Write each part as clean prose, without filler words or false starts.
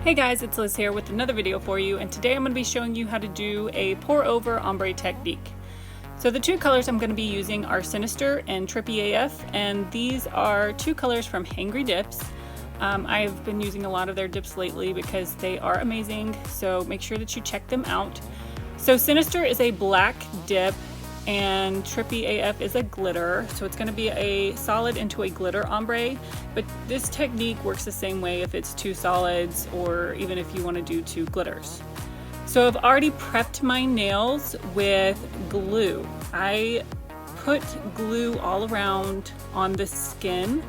Hey guys, it's Liz here with another video for you, and today I'm going to be showing you how to do a pour over ombre technique. So the two colors I'm going to be using are Sinister and Trippy AF, and these are two colors from Hangry Dips. I've been using a lot of their dips lately because they are amazing, so make sure that you check them out. So Sinister is a black dip and Trippy AF is a glitter, so it's going to be a solid into a glitter ombre, but this technique works the same way if it's two solids or even if you want to do two glitters. So I've already prepped my nails with glue. I put glue all around on the skin,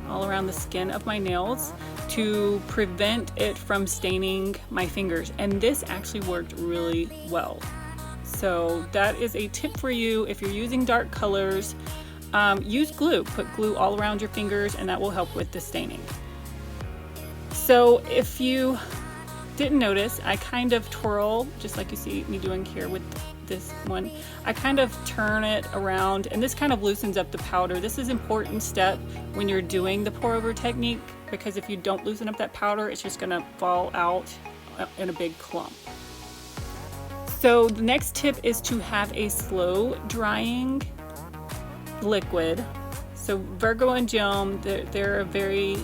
all around the skin of my nails to prevent it from staining my fingers, and this actually worked really well. So that is a tip for you if you're using dark colors. Use glue. Put glue all around your fingers and that will help with the staining. So if you didn't notice, I kind of twirl, just like you see me doing here with this one. I kind of turn it around and this kind of loosens up the powder. This is an important step when you're doing the pour over technique, because if you don't loosen up that powder, it's just gonna fall out in a big clump. So the next tip is to have a slow drying liquid. So Virgo and Gem, they're a very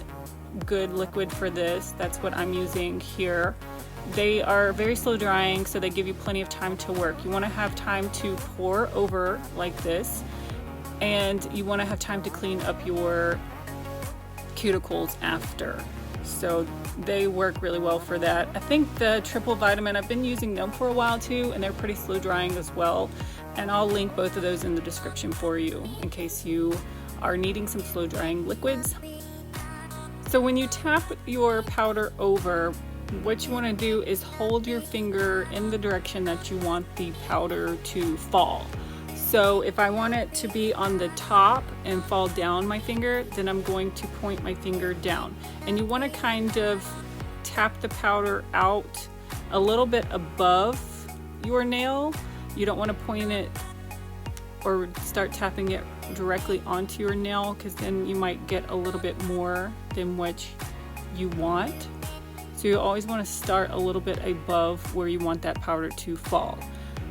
good liquid for this. That's what I'm using here. They are very slow drying, so they give you plenty of time to work. You want to have time to pour over like this, and you want to have time to clean up your cuticles after. So they work really well for that. I think the triple vitamin, I've been using them for a while too, and they're pretty slow drying as well. And I'll link both of those in the description for you in case you are needing some slow drying liquids. So when you tap your powder over, what you want to do is hold your finger in the direction that you want the powder to fall. So if I want it to be on the top and fall down my finger, then I'm going to point my finger down. And you want to kind of tap the powder out a little bit above your nail. You don't want to point it or start tapping it directly onto your nail, because then you might get a little bit more than what you want. So you always want to start a little bit above where you want that powder to fall.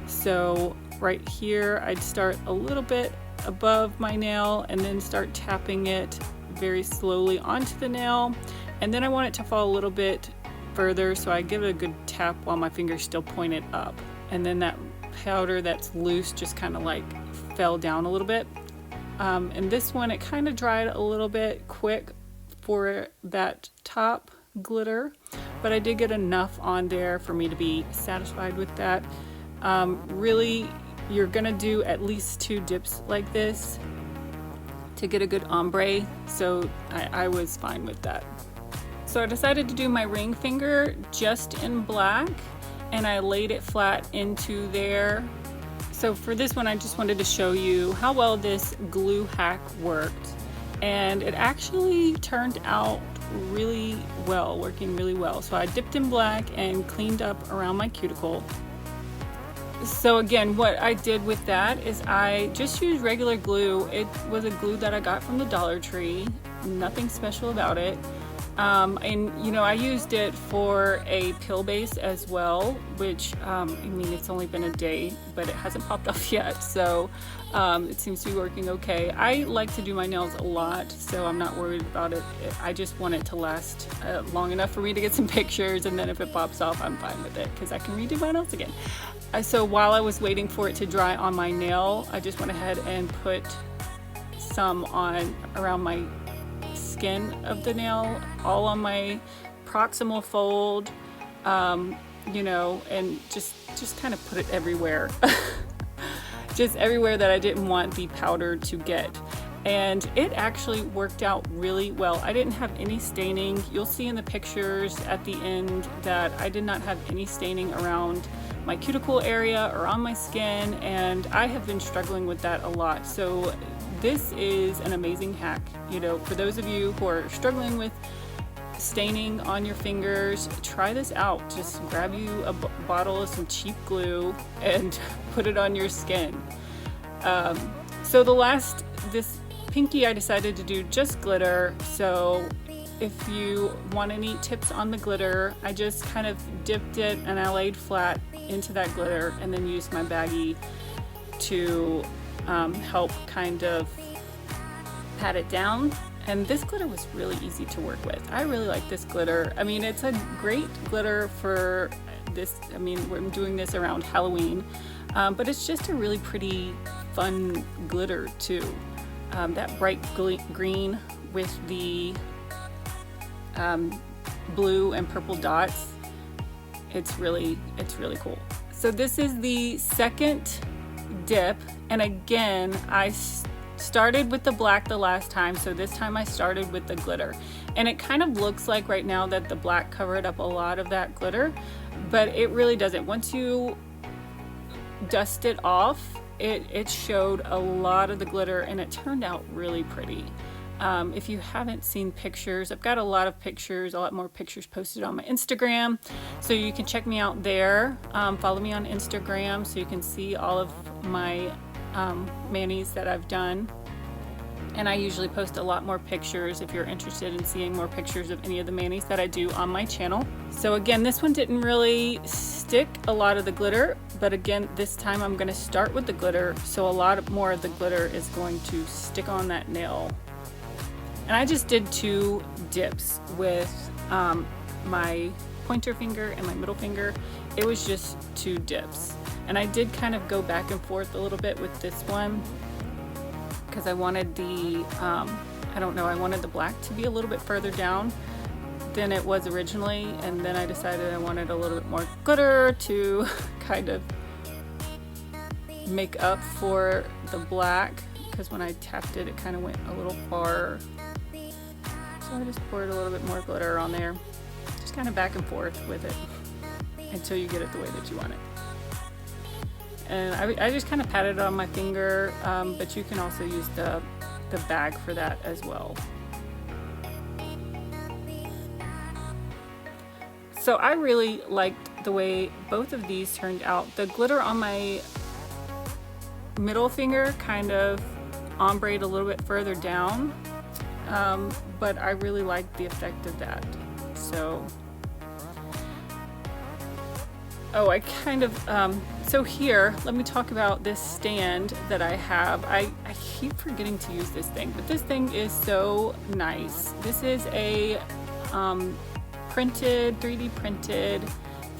So right here, I'd start a little bit above my nail and then start tapping it very slowly onto the nail. And then I want it to fall a little bit further, so I give it a good tap while my finger's still pointed up. And then that powder that's loose just kind of like fell down a little bit. And this one, it kind of dried a little bit quick for that top glitter, but I did get enough on there for me to be satisfied with that. Really, you're gonna do at least two dips like this to get a good ombre, so I was fine with that. So I decided to do my ring finger just in black, and I laid it flat into there. So for this one, I just wanted to show you how well this glue hack worked, and it actually turned out really well, working really well. So I dipped in black and cleaned up around my cuticle. So again, what I did with that is I just used regular glue. It was a glue that I got from the Dollar Tree, nothing special about it. And you know, I used it for a pill base as well, which I mean, it's only been a day, but it hasn't popped off yet, so it seems to be working okay. I like to do my nails a lot, so I'm not worried about it. I just want it to last long enough for me to get some pictures, and then if it pops off, I'm fine with it because I can redo my nails again. So while I was waiting for it to dry on my nail, I just went ahead and put some on around my skin of the nail, all on my proximal fold, you know, and just kind of put it everywhere. Just everywhere that I didn't want the powder to get. And it actually worked out really well. I didn't have any staining. You'll see in the pictures at the end that I did not have any staining around my cuticle area or on my skin, and I have been struggling with that a lot. So this is an amazing hack. You know, for those of you who are struggling with staining on your fingers, try this out. Just grab you a bottle of some cheap glue and put it on your skin. So this pinky I decided to do just glitter, so if you want any tips on the glitter, I just kind of dipped it and I laid flat into that glitter and then used my baggie to help kind of pat it down. And this glitter was really easy to work with. I really like this glitter. I mean, it's a great glitter for this. I mean, I'm doing this around Halloween, but it's just a really pretty, fun glitter too. That bright green with the blue and purple dots. It's really cool. So this is the second dip, and again, I started with the black the last time, so this time I started with the glitter. And it kind of looks like right now that the black covered up a lot of that glitter, but it really doesn't. Once you dust it off, it showed a lot of the glitter and it turned out really pretty. If you haven't seen pictures, I've got a lot of pictures, a lot more pictures posted on my Instagram, so you can check me out there. Follow me on Instagram so you can see all of my manis that I've done. And I usually post a lot more pictures if you're interested in seeing more pictures of any of the manis that I do on my channel. So again, this one didn't really stick a lot of the glitter, but again, this time I'm going to start with the glitter, so a lot more of the glitter is going to stick on that nail. And I just did 2 dips with my pointer finger and my middle finger. It was just 2 dips. And I did kind of go back and forth a little bit with this one because I wanted the, I don't know, I wanted the black to be a little bit further down than it was originally. And then I decided I wanted a little bit more glitter to kind of make up for the black, because when I tapped it, it kind of went a little far. So I just poured a little bit more glitter on there, just kind of back and forth with it until you get it the way that you want it. And I just kind of patted it on my finger, but you can also use the bag for that as well. So I really liked the way both of these turned out. The glitter on my middle finger kind of ombre'd a little bit further down, but I really liked the effect of that. So, oh, I kind of, so here, let me talk about this stand that I have. I keep forgetting to use this thing, but this thing is so nice. This is a 3D printed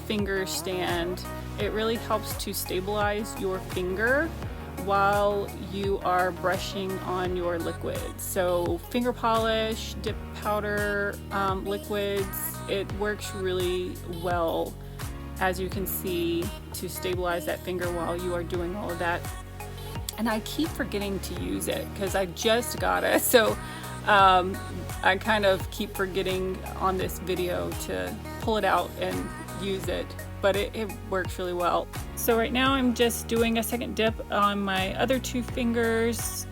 finger stand. It really helps to stabilize your finger while you are brushing on your liquids. So finger polish, dip powder, liquids, it works really well, as you can see, to stabilize that finger while you are doing all of that. And I keep forgetting to use it because I just got it, so I kind of keep forgetting on this video to pull it out and use it, but it works really well. So right now I'm just doing a second dip on my other 2 fingers,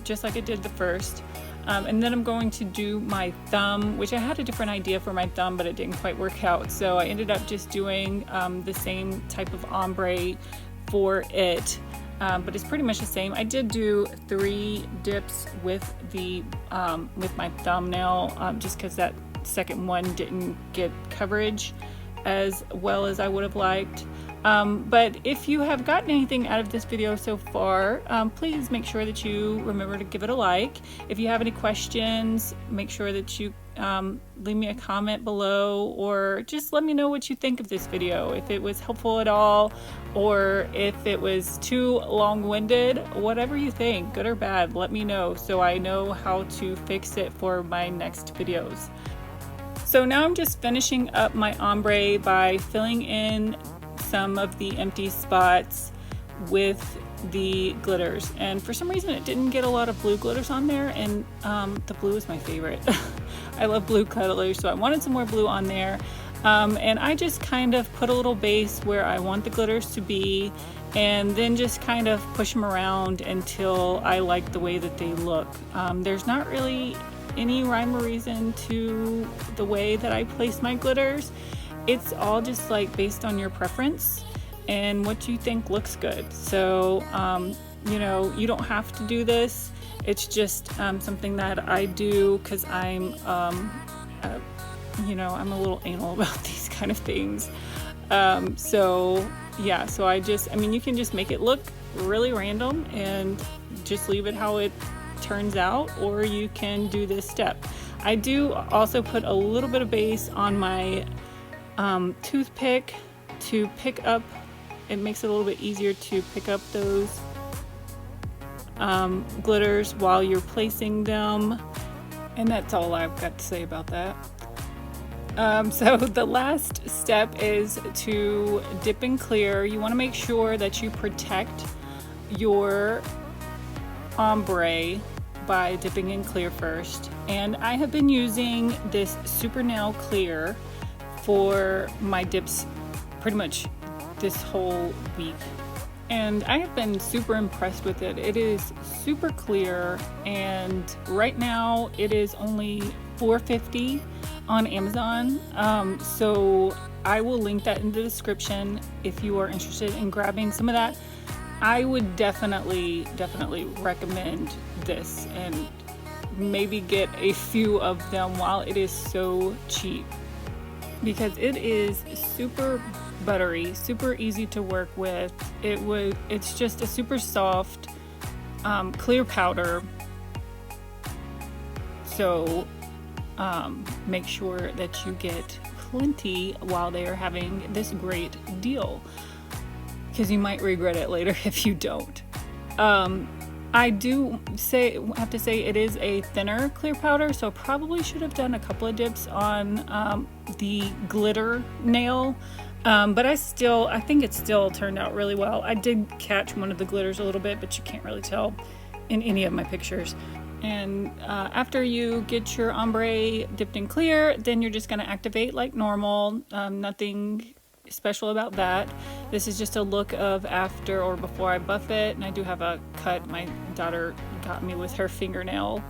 just like I did the first. And then I'm going to do my thumb, which I had a different idea for my thumb, but it didn't quite work out. So I ended up just doing the same type of ombre for it, but it's pretty much the same. I did do 3 dips with my thumbnail, just because that second one didn't get coverage as well as I would have liked. But if you have gotten anything out of this video so far, please make sure that you remember to give it a like. If you have any questions, make sure that you leave me a comment below, or just let me know what you think of this video, if it was helpful at all, or if it was too long-winded. Whatever you think, good or bad, let me know so I know how to fix it for my next videos. So now I'm just finishing up my ombre by filling in some of the empty spots with the glitters, and for some reason it didn't get a lot of blue glitters on there, and the blue is my favorite. I love blue colors, so I wanted some more blue on there, and I just kind of put a little base where I want the glitters to be, and then just kind of push them around until I like the way that they look. There's not really any rhyme or reason to the way that I place my glitters. It's all just like based on your preference and what you think looks good. So you know, you don't have to do this, It's just something that I do because I'm you know, I'm a little anal about these kind of things. So yeah, so I mean, you can just make it look really random and just leave it how it turns out, or you can do this step. I do also put a little bit of base on my toothpick to pick up. It makes it a little bit easier to pick up those glitters while you're placing them. And that's all I've got to say about that. So the last step is to dip and clear. You want to make sure that you protect your ombre by dipping in clear first. And I have been using this Super Nail Clear for my dips pretty much this whole week. And I have been super impressed with it. It is super clear, and right now it is only $4.50 on Amazon. So I will link that in the description if you are interested in grabbing some of that. I would definitely recommend this, and maybe get a few of them while it is so cheap, because it is super buttery, super easy to work with. It's just a super soft clear powder. So make sure that you get plenty while they are having this great deal, because you might regret it later if you don't. I have to say it is a thinner clear powder, so probably should have done a couple of dips on the glitter nail. But I think it still turned out really well. I did catch one of the glitters a little bit, but you can't really tell in any of my pictures. And after you get your ombre dipped in clear, then you're just going to activate like normal. Nothing special about that. This is just a look of after or before I buff it, and I do have a cut my daughter got me with her fingernail.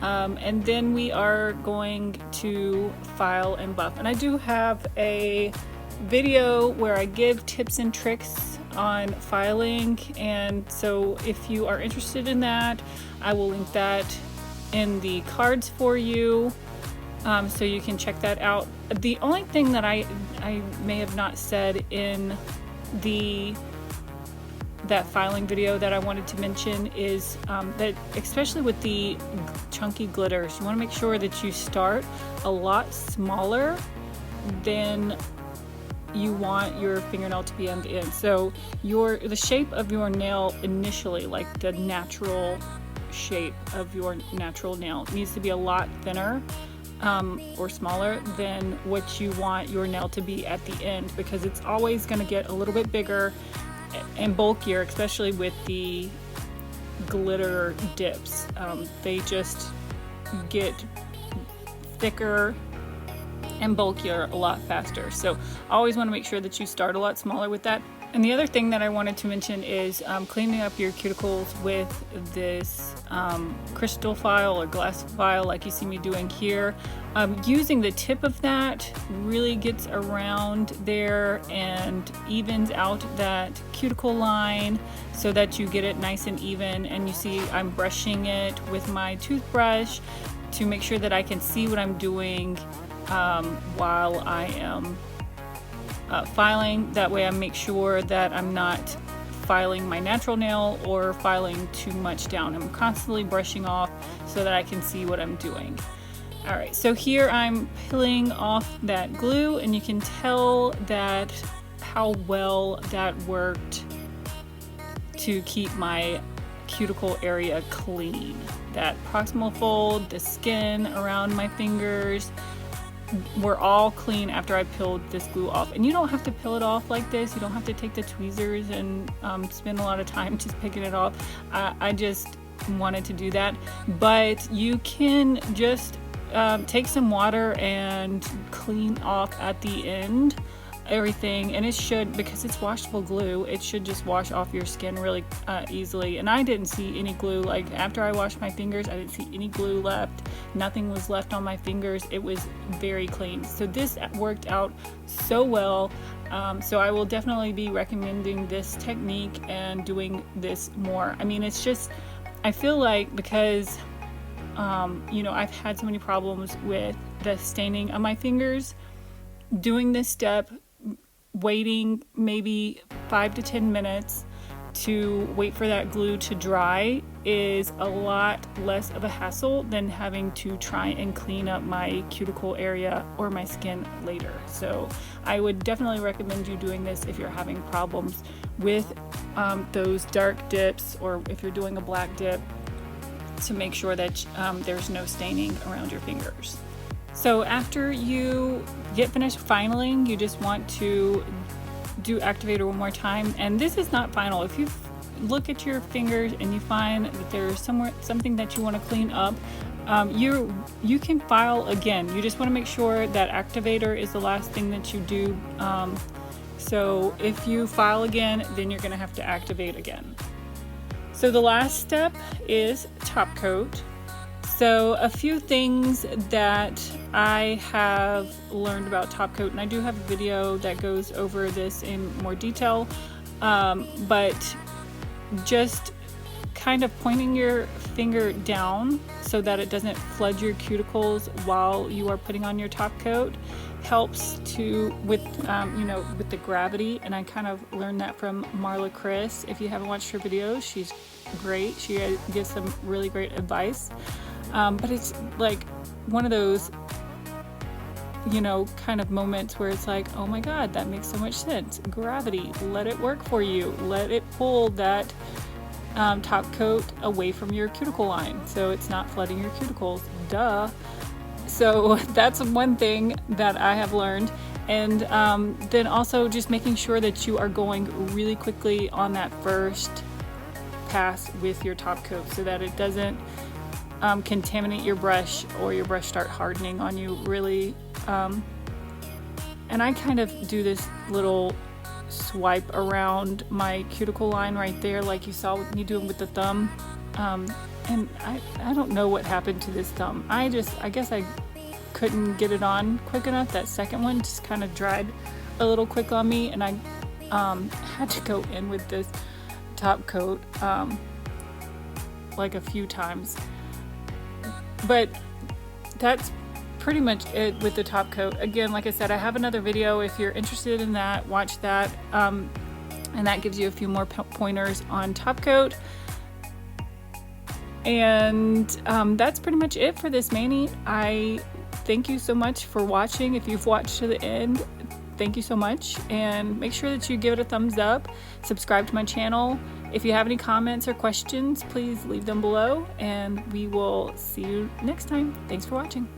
And then we are going to file and buff, and I do have a video where I give tips and tricks on filing, and so if you are interested in that, I will link that in the cards for you, so you can check that out. The only thing that I may have not said in that filing video that I wanted to mention is that especially with the chunky glitters, you want to make sure that you start a lot smaller than you want your fingernail to be on the end. So the shape of your nail initially, like the natural shape of your natural nail, needs to be a lot thinner or smaller than what you want your nail to be at the end, because it's always going to get a little bit bigger and bulkier, especially with the glitter dips. They just get thicker and bulkier a lot faster. So always want to make sure that you start a lot smaller with that. And the other thing that I wanted to mention is cleaning up your cuticles with this crystal file or glass file like you see me doing here. Using the tip of that really gets around there and evens out that cuticle line so that you get it nice and even. And you see I'm brushing it with my toothbrush to make sure that I can see what I'm doing while I am filing. That way I make sure that I'm not filing my natural nail or filing too much down. I'm constantly brushing off so that I can see what I'm doing. Alright, so here I'm peeling off that glue, and you can tell that how well that worked to keep my cuticle area clean. That proximal fold, the skin around my fingers, were all clean after I peeled this glue off. And you don't have to peel it off like this. You don't have to take the tweezers and spend a lot of time just picking it off. I just wanted to do that, but you can just take some water and clean off at the end everything, and it should, because it's washable glue, it should just wash off your skin really easily. And I didn't see any glue. Like after I washed my fingers, I didn't see any glue left. Nothing was left on my fingers. It was very clean. So this worked out so well. So I will definitely be recommending this technique and doing this more. I mean, it's just, I feel like because you know, I've had so many problems with the staining on my fingers, doing this step, waiting maybe 5 to 10 minutes to wait for that glue to dry is a lot less of a hassle than having to try and clean up my cuticle area or my skin later. So I would definitely recommend you doing this if you're having problems with those dark dips, or if you're doing a black dip, to make sure that there's no staining around your fingers. So after you get finished filing, you just want to do activator one more time. And this is not final. If you look at your fingers and you find that there's something that you want to clean up, you can file again. You just want to make sure that activator is the last thing that you do. So if you file again, then you're going to have to activate again. So the last step is top coat. So a few things that I have learned about top coat, and I do have a video that goes over this in more detail, but just kind of pointing your finger down so that it doesn't flood your cuticles while you are putting on your top coat helps with the gravity. And I kind of learned that from Marla Chris. If you haven't watched her videos, she's great. She gives some really great advice. But it's like one of those, you know, kind of moments where it's like, oh my God, that makes so much sense. Gravity, let it work for you. Let it pull that top coat away from your cuticle line so it's not flooding your cuticles. Duh. So that's one thing that I have learned. And then also just making sure that you are going really quickly on that first pass with your top coat so that it doesn't contaminate your brush or your brush start hardening on you really. And I kind of do this little swipe around my cuticle line right there, like you saw me doing with the thumb. And I don't know what happened to this thumb. I guess I couldn't get it on quick enough. That second one just kind of dried a little quick on me, and I had to go in with this top coat like a few times. But that's pretty much it with the top coat. Again, like I said, I have another video. If you're interested in that, watch that. And that gives you a few more pointers on top coat. And that's pretty much it for this mani. I thank you so much for watching. If you've watched to the end, thank you so much. And make sure that you give it a thumbs up. Subscribe to my channel. If you have any comments or questions, please leave them below, and we will see you next time. Thanks for watching.